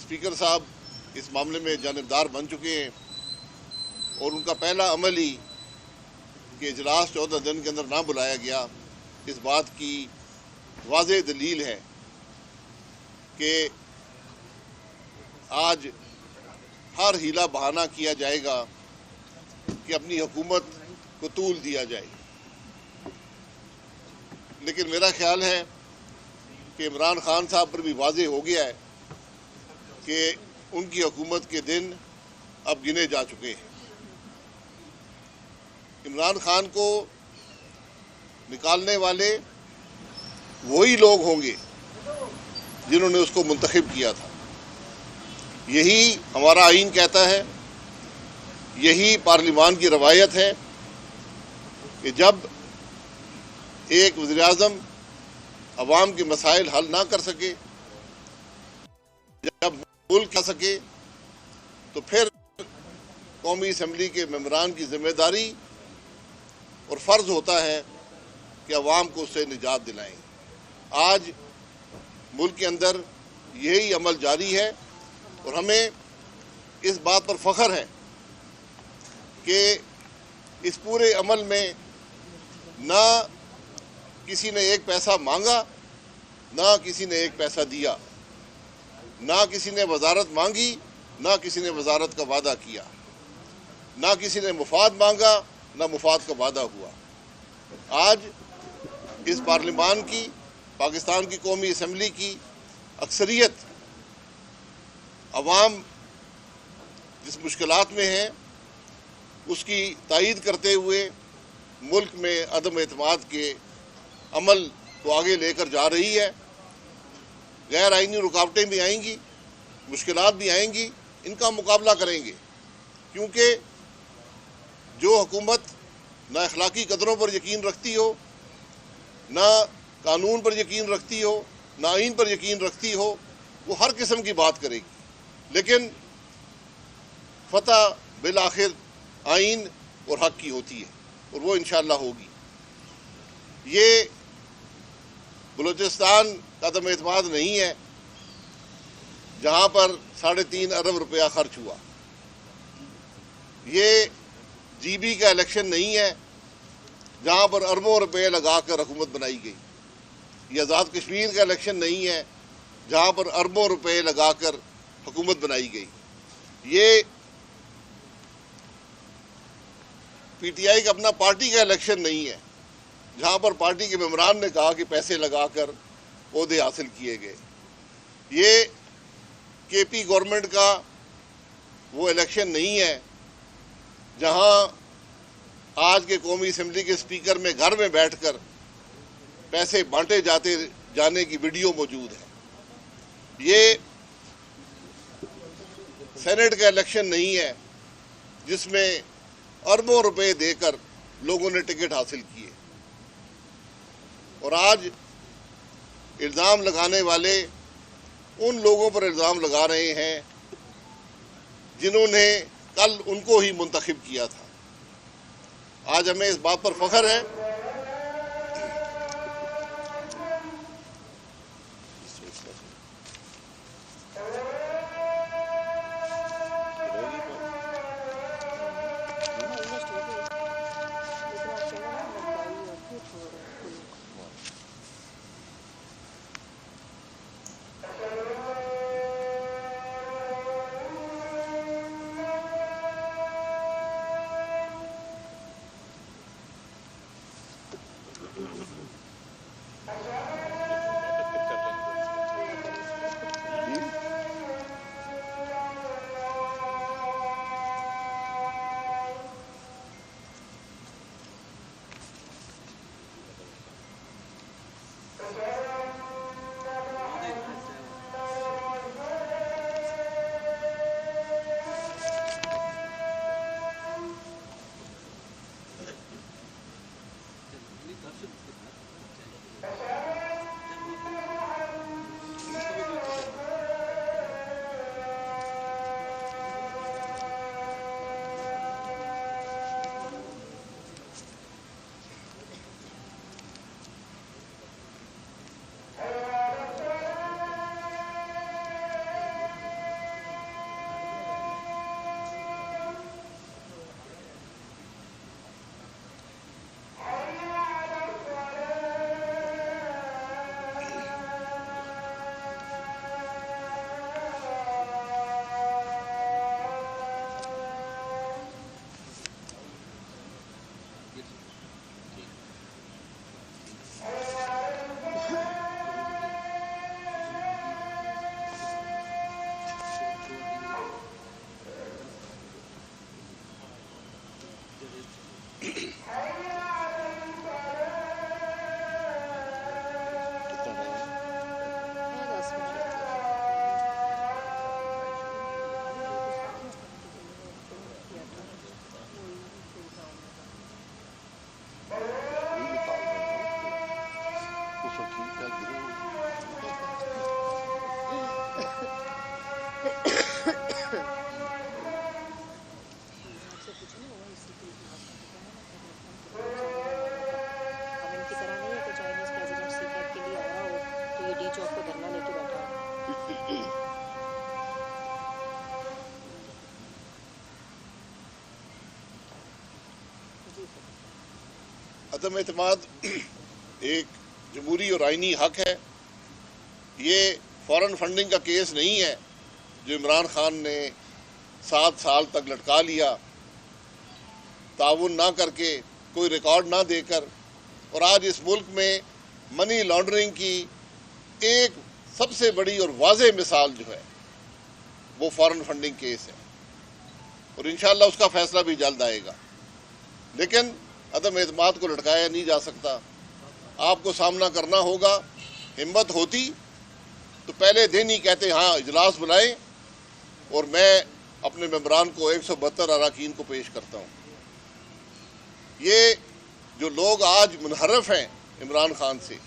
Speaker صاحب اس معاملے میں جانبدار بن چکے ہیں اور ان کا پہلا عمل ہی کہ اجلاس 14 دن کے اندر نہ بلایا گیا اس بات کی واضح دلیل ہے کہ آج ہر ہیلا بہانہ کیا جائے گا کہ اپنی حکومت کو طول دیا جائے. لیکن میرا خیال ہے کہ عمران خان صاحب پر بھی واضح ہو گیا ہے کہ ان کی حکومت کے دن اب گنے جا چکے ہیں. عمران خان کو نکالنے والے وہی لوگ ہوں گے جنہوں نے اس کو منتخب کیا تھا. یہی ہمارا آئین کہتا ہے, یہی پارلیمان کی روایت ہے کہ جب ایک وزیر اعظم عوام کے مسائل حل نہ کر سکے, جب ملک نہ سکے, تو پھر قومی اسمبلی کے ممبران کی ذمہ داری اور فرض ہوتا ہے کہ عوام کو اس سے نجات دلائیں. آج ملک کے اندر یہی عمل جاری ہے اور ہمیں اس بات پر فخر ہے کہ اس پورے عمل میں نہ کسی نے ایک پیسہ مانگا, نہ کسی نے ایک پیسہ دیا, نہ کسی نے وزارت مانگی, نہ کسی نے وزارت کا وعدہ کیا, نہ کسی نے مفاد مانگا, نہ مفاد کا وعدہ ہوا. آج اس پارلیمان کی, پاکستان کی قومی اسمبلی کی اکثریت عوام جس مشکلات میں ہیں اس کی تائید کرتے ہوئے ملک میں عدم اعتماد کے عمل کو آگے لے کر جا رہی ہے. غیر آئینی رکاوٹیں بھی آئیں گی, مشکلات بھی آئیں گی, ان کا مقابلہ کریں گے, کیونکہ جو حکومت نہ اخلاقی قدروں پر یقین رکھتی ہو, نہ قانون پر یقین رکھتی ہو, نہ آئین پر یقین رکھتی ہو, وہ ہر قسم کی بات کرے گی. لیکن فتح بالآخر آئین اور حق کی ہوتی ہے اور وہ انشاءاللہ ہوگی. یہ بلوچستان کا عدم اعتماد نہیں ہے جہاں پر 3.5 ارب روپیہ خرچ ہوا. یہ جی بی کا الیکشن نہیں ہے جہاں پر اربوں روپے لگا کر حکومت بنائی گئی. یہ آزاد کشمیر کا الیکشن نہیں ہے جہاں پر اربوں روپے لگا کر حکومت بنائی گئی. یہ پی ٹی آئی کا اپنا پارٹی کا الیکشن نہیں ہے جہاں پر پارٹی کے ممبران نے کہا کہ پیسے لگا کر عہدے حاصل کیے گئے. یہ کے پی گورنمنٹ کا وہ الیکشن نہیں ہے جہاں آج کے قومی اسمبلی کے اسپیکر میں گھر میں بیٹھ کر پیسے بانٹے جانے کی ویڈیو موجود ہے. یہ سینٹ کا الیکشن نہیں ہے جس میں اربوں روپے دے کر لوگوں نے ٹکٹ حاصل کیے. اور آج الزام لگانے والے ان لوگوں پر الزام لگا رہے ہیں جنہوں نے کل ان کو ہی منتخب کیا تھا. آج ہمیں اس بات پر فخر ہے अदम एतमाद एक जमहूरी और आइनी हक है। ये फॉरेन फंडिंग का केस नहीं है जो इमरान खान ने 7 साल तक लटका लिया, ताउन ना करके, कोई रिकॉर्ड ना देकर, और आज इस मुल्क में मनी लॉन्ड्रिंग की एक सबसे बड़ी और वाज़ेह मिसाल जो है वो फॉरेन फंडिंग केस है, और इंशाअल्लाह उसका फैसला भी जल्द आएगा। लेकिन अदम एतमाद को लटकाया नहीं जा सकता, आपको सामना करना होगा। हिम्मत होती तो पहले दिन ही कहते हाँ इजलास बुलाएं और मैं अपने मेंबरान को 172 अरकान को पेश करता हूँ। ये जो लोग आज मुनहरफ हैं इमरान खान से,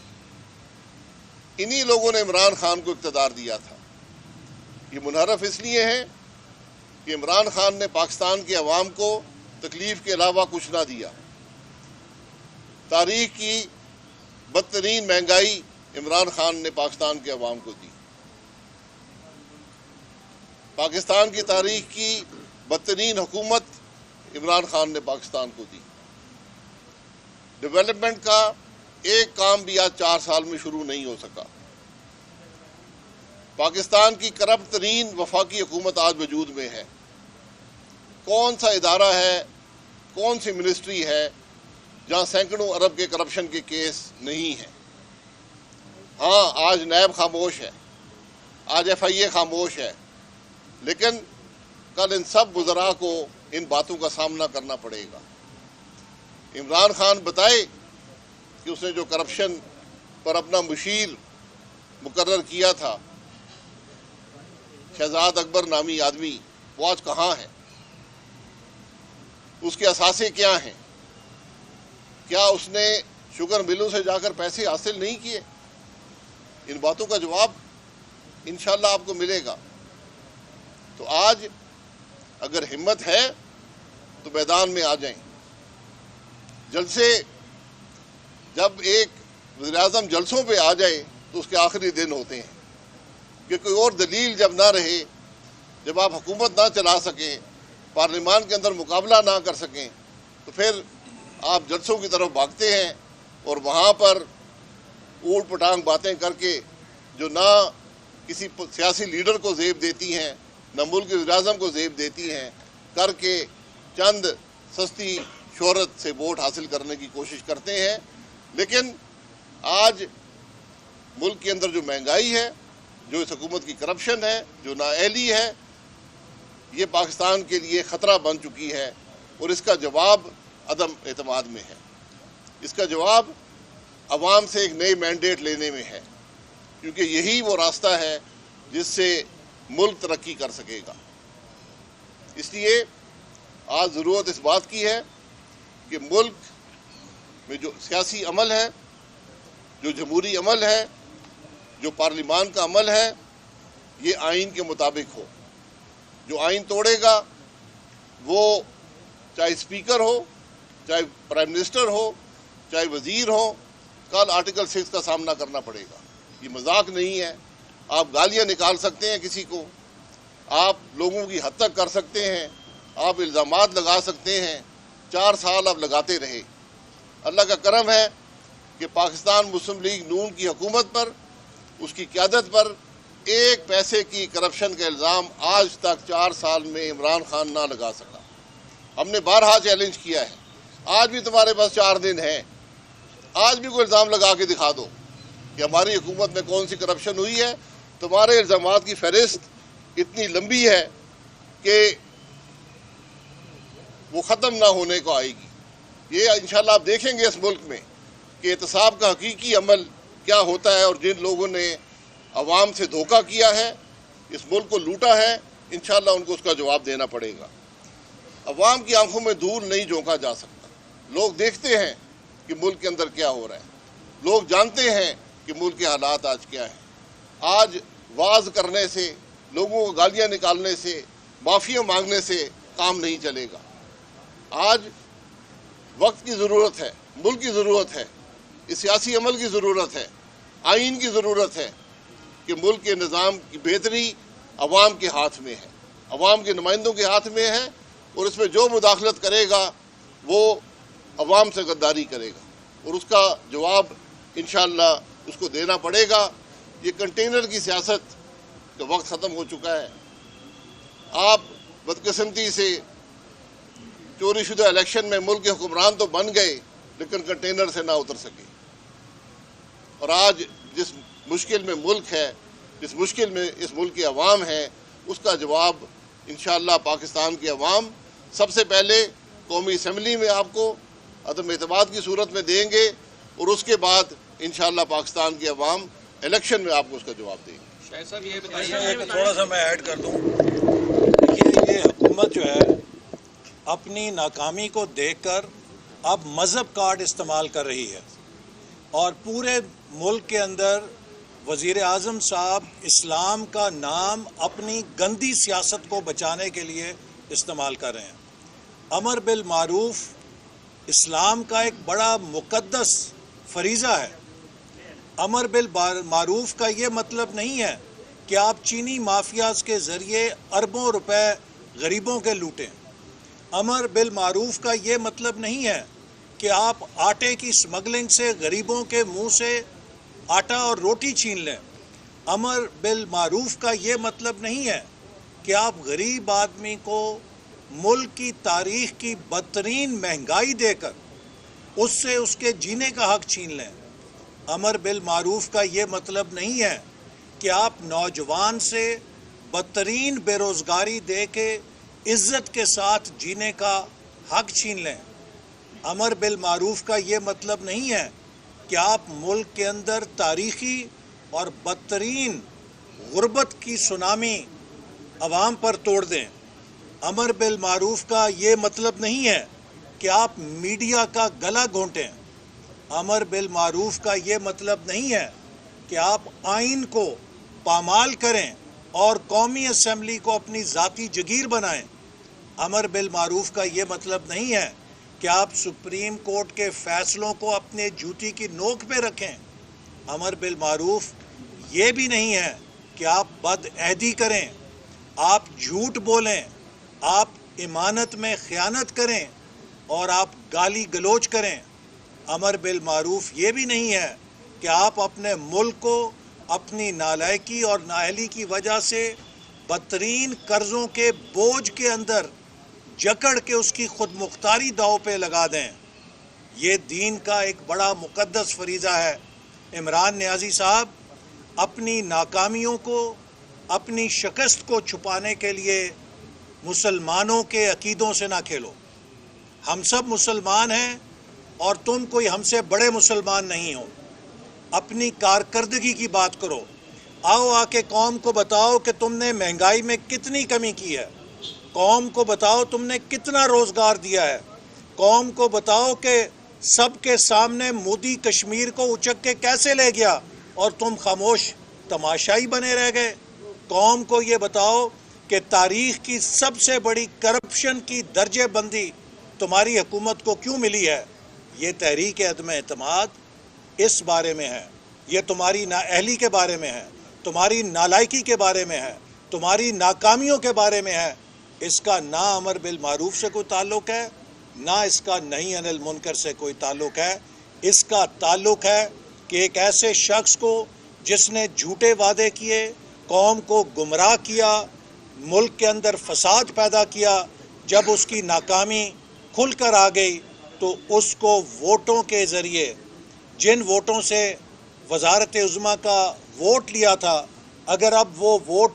इन्हीं लोगों ने इमरान खान को इक़्तिदार दिया था। ये मुनहरफ इसलिए हैं कि इमरान खान ने पाकिस्तान के अवाम को तकलीफ़ के अलावा कुछ ना दिया। तारीख़ की बदतरीन महंगाई इमरान खान ने पाकिस्तान के अवाम को दी। पाकिस्तान की तारीख़ की बदतरीन हुकूमत इमरान खान ने पाकिस्तान को दी। डेवलपमेंट का एक काम भी आज 4 साल में शुरू नहीं हो सका। पाकिस्तान की करप्ट तरीन वफाकी हुकूमत आज वजूद में है। कौन सा इदारा है, कौन सी मिनिस्ट्री है जहाँ सैकड़ों अरब के करप्शन के केस नहीं हैं। हाँ, आज नैब खामोश है, आज FIA खामोश है, लेकिन कल इन सब वज़रा को इन बातों का सामना करना पड़ेगा। इमरान खान बताए कि उसने जो करप्शन पर अपना मुशीर मुकर्रर किया था, शहजाद अकबर नामी आदमी, वो आज कहाँ है, उसके असासे क्या हैं? क्या उसने शुगर मिलों से जाकर पैसे हासिल नहीं किए? इन बातों का जवाब इंशाअल्लाह आपको मिलेगा। तो आज अगर हिम्मत है तो मैदान में आ जाएं। जलसे, जब एक वज़ीर-ए-आज़म जलसों पे आ जाए तो उसके आखिरी दिन होते हैं, कि कोई और दलील जब ना रहे, जब आप हुकूमत ना चला सकें, पार्लिमान के अंदर मुकाबला ना कर सकें, तो फिर आप जलसों की तरफ भागते हैं और वहाँ पर ऊट पटांग बातें करके जो ना किसी सियासी लीडर को ज़ेब देती हैं, ना मुल्क के वज़ीर-ए-आज़म को ज़ेब देती हैं, करके चंद सस्ती शोहरत से वोट हासिल करने की कोशिश करते हैं। लेकिन आज मुल्क के अंदर जो महंगाई है, जो इस हुकूमत की करप्शन है, जो नाअहली है, ये पाकिस्तान के लिए ख़तरा बन चुकी है, और इसका जवाब अदम एतमाद में है। इसका जवाब अवाम से एक नई मैंडेट लेने में है, क्योंकि यही वो रास्ता है जिससे मुल्क तरक्की कर सकेगा। इसलिए आज ज़रूरत इस बात की है कि मुल्क में जो सियासी अमल है, जो जमहूरी अमल है, जो पार्लिमान का अमल है, ये आइन के मुताबिक हो। जो आइन तोड़ेगा वो चाहे स्पीकर हो, चाहे प्राइम मिनिस्टर हो, चाहे वज़ीर हो, कल आर्टिकल 6 का सामना करना पड़ेगा। ये मजाक नहीं है। आप गालियाँ निकाल सकते हैं किसी को, आप लोगों की हद तक कर सकते हैं, आप इल्ज़ामात लगा सकते हैं। 4 साल आप लगाते रहे। अल्लाह का करम है कि पाकिस्तान मुस्लिम लीग नून की हुकूमत पर, उसकी क़यादत पर एक पैसे की करप्शन का इल्ज़ाम आज तक 4 साल में इमरान खान ना लगा सका। हमने बारहा चैलेंज किया है, आज भी तुम्हारे पास 4 दिन हैं, आज भी कोई इल्ज़ाम लगा के दिखा दो कि हमारी हुकूमत में कौन सी करप्शन हुई है। तुम्हारे इल्ज़ामात की फहरिस्त इतनी लंबी है कि वो ख़त्म ना होने को आएगी। ये इंशाअल्लाह आप देखेंगे इस मुल्क में कि एहतसाब का हकीकी अमल क्या होता है, और जिन लोगों ने अवाम से धोखा किया है, इस मुल्क को लूटा है, इंशाअल्लाह उनको उसका जवाब देना पड़ेगा। अवाम की आंखों में धूल नहीं झोंका जा सकता। लोग देखते हैं कि मुल्क के अंदर क्या हो रहा है, लोग जानते हैं कि मुल्क के हालात आज क्या हैं। आज वाज करने से, लोगों को गालियाँ निकालने से, माफ़िया मांगने से काम नहीं चलेगा। आज वक्त की ज़रूरत है, मुल्क की ज़रूरत है, इस सियासी अमल की ज़रूरत है, आइन की ज़रूरत है कि मुल्क के निज़ाम की बेहतरी अवाम के हाथ में है, अवाम के नुमाइंदों के हाथ में है, और इसमें जो मुदाखलत करेगा वो अवाम से गद्दारी करेगा। اور اس کا جواب انشاءاللہ اس کو دینا پڑے گا۔ یہ کنٹینر کی سیاست کا وقت ختم ہو چکا ہے۔ آپ بدقسمتی سے چوری شدہ الیکشن میں ملک کے حکمران تو بن گئے لیکن کنٹینر سے نہ اتر سکے، اور آج جس مشکل میں ملک ہے، جس مشکل میں اس ملک کی عوام ہے، اس کا جواب انشاءاللہ پاکستان کی عوام سب سے پہلے قومی اسمبلی میں آپ کو عدم اعتماد کی صورت میں دیں گے، اور اس کے بعد انشاءاللہ پاکستان کی عوام الیکشن میں آپ کو اس کا جواب دیں گے۔ شاہد صاحب یہ بتائیے، تھوڑا سا میں ایڈ کر دوں۔ یہ حکومت جو ہے اپنی ناکامی کو دیکھ کر اب مذہب کارڈ استعمال کر رہی ہے، اور پورے ملک کے اندر وزیر اعظم صاحب اسلام کا نام اپنی گندی سیاست کو بچانے کے لیے استعمال کر رہے ہیں۔ امر بالمعروف اسلام کا ایک بڑا مقدس فریضہ ہے۔ امر بالمعروف کا یہ مطلب نہیں ہے کہ آپ چینی مافیاز کے ذریعے اربوں روپے غریبوں کے لوٹیں۔ امر بالمعروف کا یہ مطلب نہیں ہے کہ آپ آٹے کی سمگلنگ سے غریبوں کے منہ سے آٹا اور روٹی چھین لیں۔ امر بالمعروف کا یہ مطلب نہیں ہے کہ آپ غریب آدمی کو ملک کی تاریخ کی بدترین مہنگائی دے کر اس سے اس کے جینے کا حق چھین لیں۔ امر بالمعروف کا یہ مطلب نہیں ہے کہ آپ نوجوان سے بدترین بے روزگاری دے کے عزت کے ساتھ جینے کا حق چھین لیں۔ امر بالمعروف کا یہ مطلب نہیں ہے کہ آپ ملک کے اندر تاریخی اور بدترین غربت کی سونامی عوام پر توڑ دیں۔ امر بالمعروف کا یہ مطلب نہیں ہے کہ آپ میڈیا کا گلا گھونٹیں۔ امر بالمعروف کا یہ مطلب نہیں ہے کہ آپ آئین کو پامال کریں اور قومی اسمبلی کو اپنی ذاتی جگیر بنائیں۔ امر بالمعروف کا یہ مطلب نہیں ہے کہ آپ سپریم کورٹ کے فیصلوں کو اپنے جوتی کی نوک پہ رکھیں۔ امر بالمعروف یہ بھی نہیں ہے کہ آپ بد عہدی کریں، آپ جھوٹ بولیں، آپ امانت میں خیانت کریں اور آپ گالی گلوچ کریں۔ امر بالمعروف یہ بھی نہیں ہے کہ آپ اپنے ملک کو اپنی نالائکی اور نااہلی کی وجہ سے بدترین قرضوں کے بوجھ کے اندر جکڑ کے اس کی خود مختاری داؤ پہ لگا دیں۔ یہ دین کا ایک بڑا مقدس فریضہ ہے۔ عمران نیازی صاحب، اپنی ناکامیوں کو، اپنی شکست کو چھپانے کے لیے مسلمانوں کے عقیدوں سے نہ کھیلو۔ ہم سب مسلمان ہیں اور تم کوئی ہم سے بڑے مسلمان نہیں ہو۔ اپنی کارکردگی کی بات کرو۔ آؤ آ کے قوم کو بتاؤ کہ تم نے مہنگائی میں کتنی کمی کی ہے، قوم کو بتاؤ تم نے کتنا روزگار دیا ہے، قوم کو بتاؤ کہ سب کے سامنے مودی کشمیر کو اچک کے کیسے لے گیا اور تم خاموش تماشائی بنے رہ گئے۔ قوم کو یہ بتاؤ کہ تاریخ کی سب سے بڑی کرپشن کی درجے بندی تمہاری حکومت کو کیوں ملی ہے۔ یہ تحریک عدم اعتماد اس بارے میں ہے، یہ تمہاری نااہلی کے بارے میں ہے، تمہاری نالائکی کے بارے میں ہے، تمہاری ناکامیوں کے بارے میں ہے۔ اس کا نہ امر بالمعروف سے کوئی تعلق ہے، نہ اس کا نہی عن المنکر سے کوئی تعلق ہے۔ اس کا تعلق ہے کہ ایک ایسے شخص کو جس نے جھوٹے وعدے کیے، قوم کو گمراہ کیا، ملک کے اندر فساد پیدا کیا، جب اس کی ناکامی کھل کر آ گئی تو اس کو ووٹوں کے ذریعے، جن ووٹوں سے وزارت عظمیٰ کا ووٹ لیا تھا، اگر اب وہ ووٹ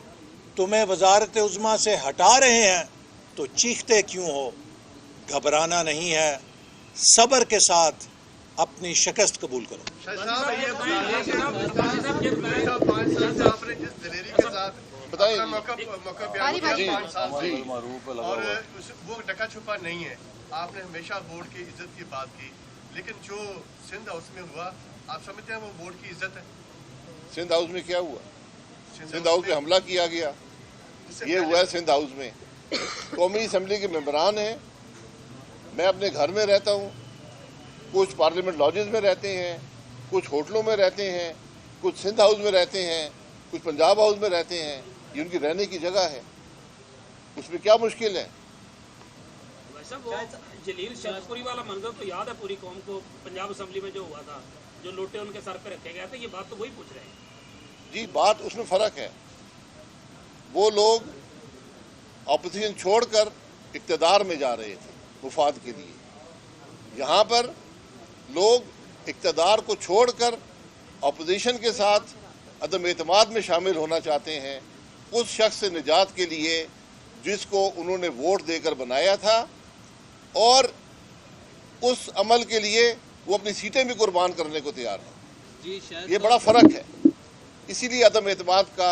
تمہیں وزارت عظمیٰ سے ہٹا رہے ہیں تو چیختے کیوں ہو؟ گھبرانا نہیں ہے، صبر کے ساتھ اپنی شکست قبول کرو۔ بتائیے اور وہ ڈکا چھپا نہیں ہے۔ آپ نے ہمیشہ ووٹ کی عزت کی بات کی، لیکن جو سندھ ہاؤس میں ہوا، آپ سمجھتے ہیں وہ ووٹ کی عزت ہے؟ سندھ ہاؤس میں کیا ہوا؟ سندھ ہاؤس میں حملہ کیا گیا، یہ ہوا ہے سندھ ہاؤس میں۔ قومی اسمبلی کے ممبران ہیں، میں اپنے گھر میں رہتا ہوں، کچھ پارلیمنٹ لاجز میں رہتے ہیں، کچھ ہوٹلوں میں رہتے ہیں، کچھ سندھ ہاؤس میں رہتے ہیں، کچھ پنجاب ہاؤس میں رہتے ہیں۔ یہ ان کی رہنے کی جگہ ہے، اس میں کیا مشکل ہے؟ जलील शख्सपुरी वाला मंजर तो याद है पूरी कौम को, पंजाब असम्बली में जो हुआ था, जो लोटे उनके सर पे रखे गए थे, ये बात तो वही पूछ रहे हैं। जी, बात उसमें फ़र्क है। वो लोग ऑपोजिशन छोड़कर इक़्तिदार में जा रहे थे मुफाद के लिए। यहाँ पर लोग इक़्तिदार को छोड़कर ऑपोजिशन के साथ अदम एतमाद में शामिल होना चाहते हैं, उस शख्स से निजात के लिए जिसको उन्होंने वोट देकर बनाया था, और उस अमल के लिए वो अपनी सीटें भी कुर्बान करने को तैयार हैं। ये बड़ा फ़र्क है। इसीलिए अदम एतमाद का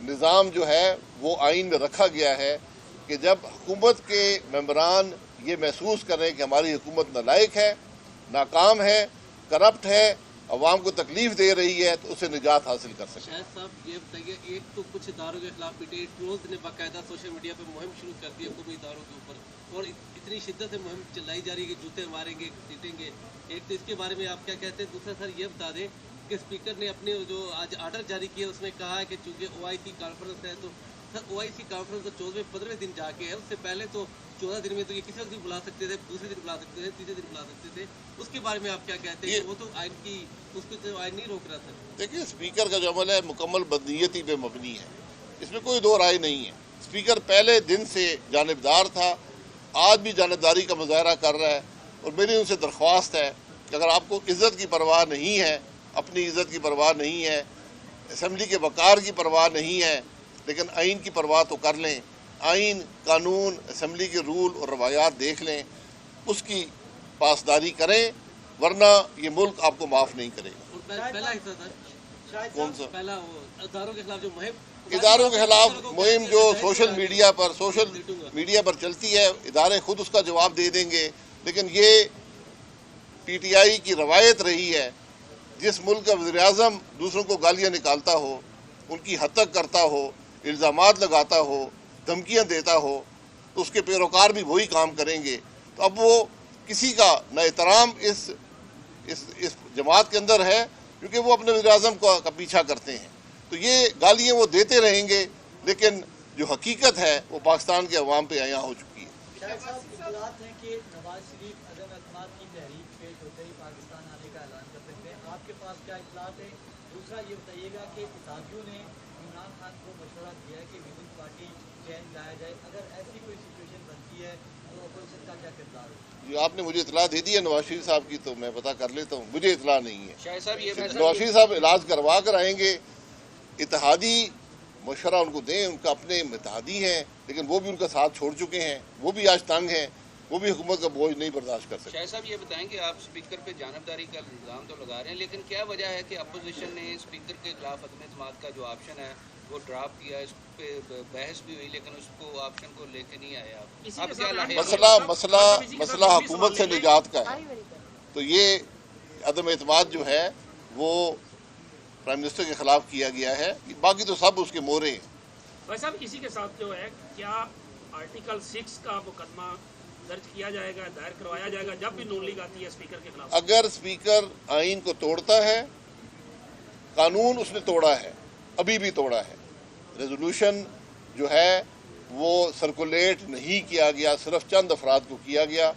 निज़ाम जो है वो आइन में रखा गया है कि जब हुकूमत के मेंबरान ये महसूस करें कि हमारी हुकूमत नालायक है, नाकाम है, करप्ट है, अवाम को तकलीफ दे रही है, तो उससे निजात हासिल कर सकें। शायद साहब ये बताइए, एक तो कुछ इदारों के खिलाफ पीटे, ट्रोल्स ने बाकायदा सोशल मीडिया पे मुहिम शुरू कर दी हुकूमती इदारों के ऊपर, और इतनी शिद्दत से मुहिम चलाई जा रही है कि जूते मारेंगे, पीटेंगे। एक तो इसके बारे में आप क्या कहते हैं? दूसरा सर ये बता दें कि स्पीकर ने अपने जो आज आर्डर जारी किया उसमें कहा है कि चूँकि OIC कॉन्फ्रेंस है, तो सर OIC कॉन्फ्रेंस तो 14वें दिन जाके है, उससे पहले तो 14 दिन में तो ये किसी वक्त भी बुला सकते थे, दूसरे दिन बुला सकते थे, तीसरे दिन बुला सकते थे। उसके बारे में आप क्या कहते हैं? वो तो आइन की, उसको तो आइन नहीं रोक रहा था। देखिए, स्पीकर का जो अमल है मुकम्मल बदनीयती पे मबनी है, इसमें कोई दो राय नहीं है। स्पीकर पहले दिन से जानिबदार था, आज भी जानिबदारी का मुजाहरा कर रहा है, और मेरी उनसे दरख्वास्त है कि अगर आपको इज़्ज़त की परवाह नहीं है, अपनी इज़्ज़त की परवाह नहीं है, असम्बली के वक़ार की परवाह नहीं है, लेकिन आइन की परवाह तो कर लें। आइन, कानून, असम्बली के रूल और रवायात देख लें, उसकी पासदारी करें, वरना ये मुल्क आपको माफ़ नहीं करेगा। पहला हिस्सा सर कौन सा? पहला वो इदारों के खिलाफ जो मुहिम, इदारों के खिलाफ मुहिम जो सोशल मीडिया पर चलती है, इदारे खुद उसका जवाब दे देंगे। लेकिन ये PTI की रवायत रही है, जिस मुल्क का वज़ीर-ए-आज़म दूसरों को गालियाँ निकालता हो, उनकी हतक करता हो, इल्ज़ामात लगाता हो, धमकियाँ देता हो, तो उसके पैरोकार भी वही काम करेंगे। तो अब वो किसी का न एहतराम इस जमात के अंदर है, क्योंकि वो अपने वज़ीर-ए-आज़म का पीछा करते हैं। तो ये गालियाँ वो देते रहेंगे, लेकिन जो हकीकत है वो पाकिस्तान के अवाम पे आया हो चुकी है। शायद साहब इत्तलात हैं कि नवाज शरीफ अदम एतमाद की तहरीक पेश होते ही पाकिस्तान आने का ऐलान कर सकते हैं। आपके पास क्या इत्तलात है? दूसरा ये बताइएगा कि इत्तेहादियों ने इमरान खान को मशवरा दिया है कि पीपल्स पार्टी चेंज लाया जाए। अगर ऐसी कोई सिचुएशन बनती है तो अपोजिशन का क्या किरदार है? जी, आपने मुझे इतला दे दी है नवाज शरीफ साहब की, तो मैं पता कर लेता हूँ। मुझे इतला नहीं है। नवाज शरीफ साहब इलाज करवा कर आएंगे, इत्तेहादी मशवरा उनको दें, उनका अपने इत्तेहादी हैं, लेकिन वो भी उनका साथ छोड़ चुके हैं, वो भी आज तंग हैं, वो भी हुकूमत का बोझ नहीं बर्दाश्त कर सकते। शाह साहब ये बताएं कि आप स्पीकर पे जानबदारी का इल्ज़ाम तो लगा रहे हैं, लेकिन क्या वजह है कि अपोजिशन ने स्पीकर के खिलाफ अदम एतमाद का जो ऑप्शन है वो ड्राफ्ट किया, इस पे बहस भी हुई, लेकिन उसको ऑप्शन को लेके नहीं आए आप क्या मसला हुकूमत से निजात का है। तो ये अदम एतमाद जो है वो प्राइम मिनिस्टर के खिलाफ किया गया है, बाकी तो सब उसके मोहरे हैं। भाई साहब, इसी के साथ जो है, क्या आर्टिकल 6 का मुकदमा दर्ज किया जाएगा, दायर करवाया जाएगा जब भी नून लीग आती है स्पीकर के खिलाफ? अगर स्पीकर आइन को तोड़ता है, कानून उसने तोड़ा है, अभी भी तोड़ा है। रेजोल्यूशन जो है वो सर्कुलेट नहीं किया गया, सिर्फ चंद अफराद को किया गया।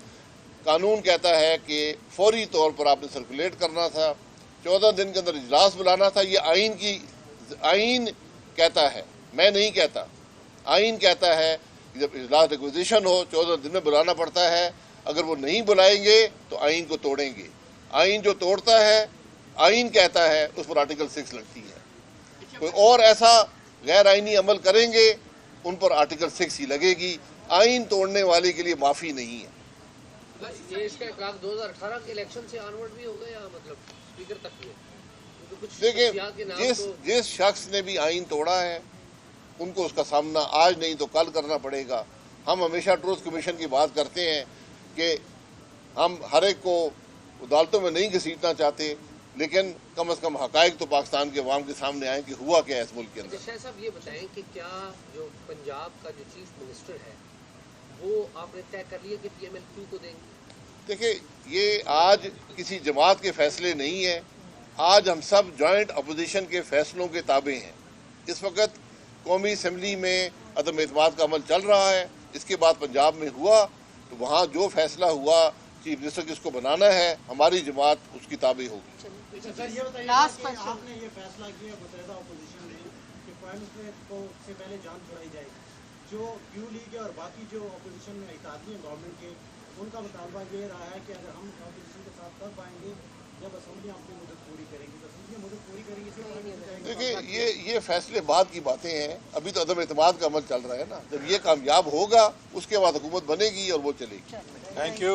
कानून कहता है कि फौरी तौर पर आपने सर्कुलेट करना था, 14 दिन के अंदर इजलास बुलाना था। ये आइन कहता है, मैं नहीं कहता। आइन कहता है कि जब इजलास रिक्विजिशन हो 14 दिन में बुलाना पड़ता है। अगर वो नहीं बुलाएंगे तो आइन को तोड़ेंगे। आइन जो तोड़ता है, आइन कहता है, उस पर आर्टिकल 6 लगती है। कोई और ऐसा गैर आइनी अमल करेंगे, उन पर आर्टिकल 6 ही लगेगी। आइन तोड़ने वाले के लिए माफ़ी नहीं है। ये इसका इकरार 2018 के इलेक्शन से ऑनवर्ड भी होगा या मतलब स्पीकर तक ही? देखिए, जिस शख्स ने भी आइन तोड़ा है उनको उसका सामना आज नहीं तो कल करना पड़ेगा। हम हमेशा ट्रूथ कमीशन की बात करते हैं कि हम हर एक को अदालतों में नहीं घसीटना चाहते, लेकिन कम से कम हकायक तो पाकिस्तान के अवाम के सामने आए कि हुआ क्या है इस मुल्क के अंदर। शाह साहब ये बताएं कि क्या जो पंजाब का जो चीफ मिनिस्टर है वो आपने तय कर लिया कि PML2 को देंगे? देखिए, ये आज किसी जमात के फैसले नहीं है। आज हम सब जॉइंट अपोजिशन के फैसलों के ताबे हैं। इस वक्त कौमी असम्बली में अदम एतमाद का अमल चल रहा है। इसके बाद पंजाब में हुआ तो वहाँ जो फैसला हुआ चीफ मिनिस्टर किसको बनाना है, हमारी जमात उसकी ताबे होगी। सर ये बताइए Last कि question. आपने ये फैसला किया मुतहदा अपोजिशन ने कि प्राइम मिनिस्टर को से पहले जान छुड़ाई जाएगी, जो यू लीग है और बाकी जो अपोजिशन में इत्तेहादी हैं गवर्नमेंट के, उनका मुतालबा ये रहा है कि अगर हम अपोजिशन के साथ तब आएंगे जब असम्बलियाँ अपनी मदद पूरी करेंगी, तो असम्बलियाँ मदद पूरी करेंगी सिर्फ प्राइम मिनिस्टर जाएंगे। देखिए ये फैसले बाद की बातें हैं, अभी तो अदम एतमाद का अमल चल रहा है ना। जब ये कामयाब होगा उसके बाद हुकूमत बनेगी और वो चलेगी। Thank you.